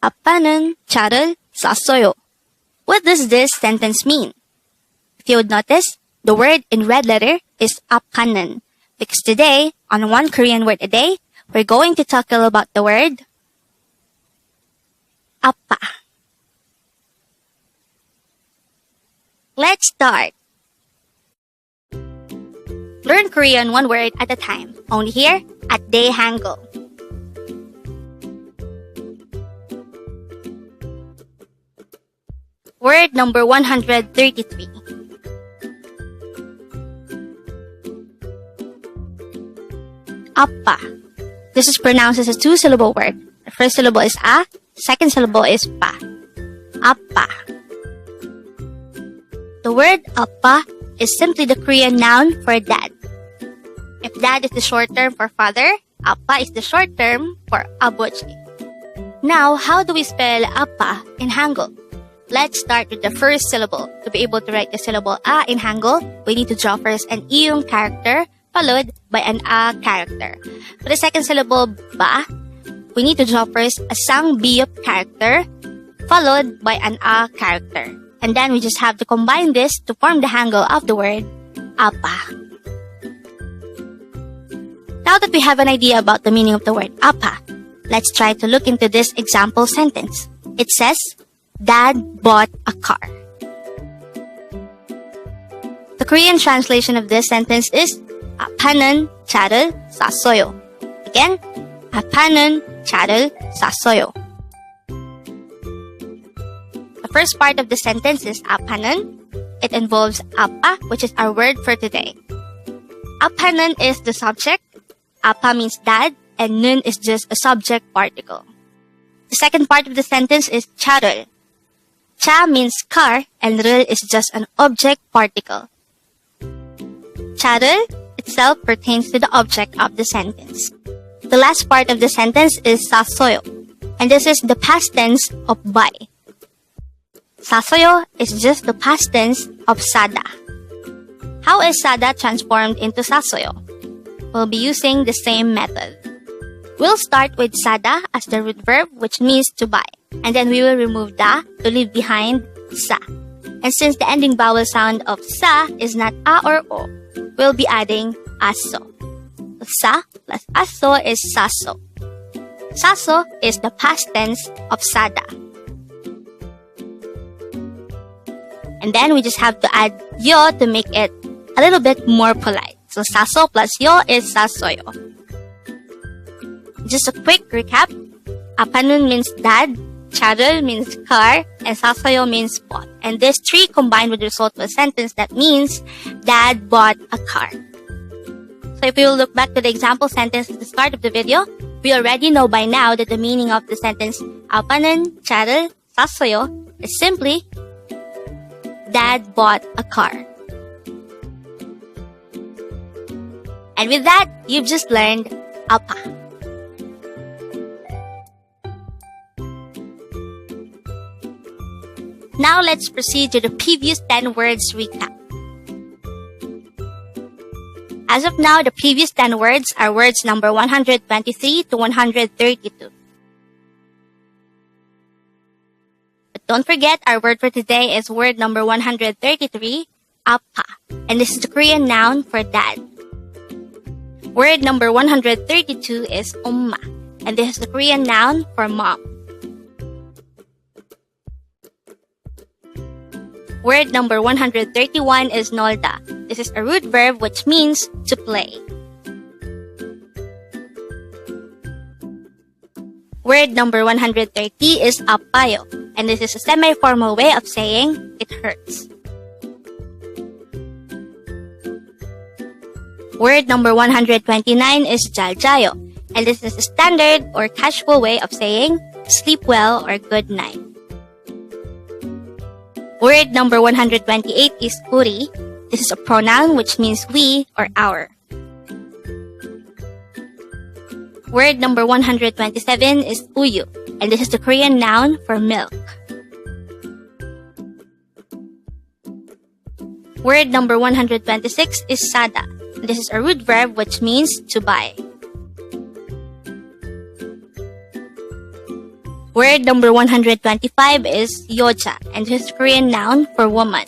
아빠는 차를 샀어요. What does this sentence mean? If you would notice, the word in red letter is 아빠는, because today, on One Korean Word a Day, we're going to talk all about the word Appa. Let's start. Learn Korean one word at a time, only here at Dae-Hangul. Word number 133. Appa. This is pronounced as a two-syllable word. The first syllable is a, second syllable is pa. Appa. The word appa is simply the Korean noun for dad. If dad is the short term for father, appa is the short term for abuji. Now, how do we spell appa in Hangul? Let's start with the first syllable. To be able to write the syllable a in Hangul, we need to draw first an iyong character followed by an a character. For the second syllable ba, we need to draw first a sang biyop character followed by an a character. And then we just have to combine this to form the Hangul of the word appa. Now that we have an idea about the meaning of the word appa, let's try to look into this example sentence. It says, Dad bought a car. The Korean translation of this sentence is 아빠는 차를 샀어요. Again, 아빠는 차를 샀어요. The first part of the sentence is 아빠는. It involves appa, which is our word for today. 아빠는 is the subject, appa means dad, and 는 is just a subject particle. The second part of the sentence is 차를. 차 means car, and 를 is just an object particle. 차를 itself pertains to the object of the sentence. The last part of the sentence is 샀어요, and this is the past tense of buy. 샀어요 is just the past tense of 사다. How is 사다 transformed into 샀어요? We'll be using the same method. We'll start with 사다 as the root verb, which means to buy. And then we will remove da to leave behind sa. And since the ending vowel sound of sa is not a or o, we'll be adding aso. Sa plus aso is saso. Saso is the past tense of sada. And then we just have to add yo to make it a little bit more polite. So saso plus yo is sasoyo. Just a quick recap. 아빠는 means dad, 차를 means car, and 사서요 means bought. And these three combined would result to a sentence that means dad bought a car. So if we will look back to the example sentence at the start of the video, we already know by now that the meaning of the sentence 아빠는 차를 샀어요 is simply dad bought a car. And with that, you've just learned appa. Now let's proceed to the previous 10 words recap. As of now, the previous 10 words are words number 123 to 132. But don't forget, our word for today is word number 133, appa. And this is the Korean noun for dad. Word number 132 is 엄마. And this is the Korean noun for mom. Word number 131 is 놀다. This is a root verb which means to play. Word number 130 is apayo, and this is a semi-formal way of saying it hurts. Word number 129 is jaljayo, and this is a standard or casual way of saying sleep well or good night. Word number 128 is uri. This is a pronoun which means we or our. Word number 127 is uyu, and this is the Korean noun for milk. Word number 126 is sada. This is a root verb which means to buy. Word number 125 is yoja, and this is Korean noun for woman.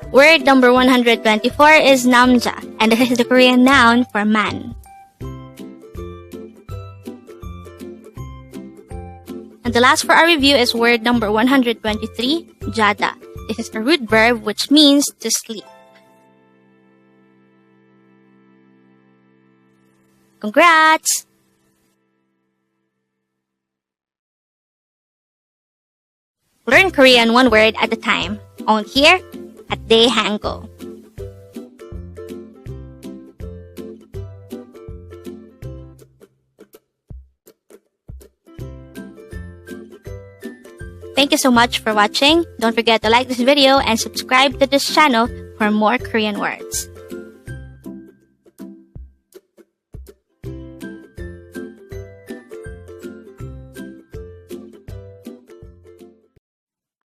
Word number 124 is namja, and this is the Korean noun for man. And the last for our review is word number 123, jada. This is a root verb which means to sleep. Congrats! Learn Korean one word at a time, only here at Dae-Hangul. Thank you so much for watching. Don't forget to like this video and subscribe to this channel for more Korean words.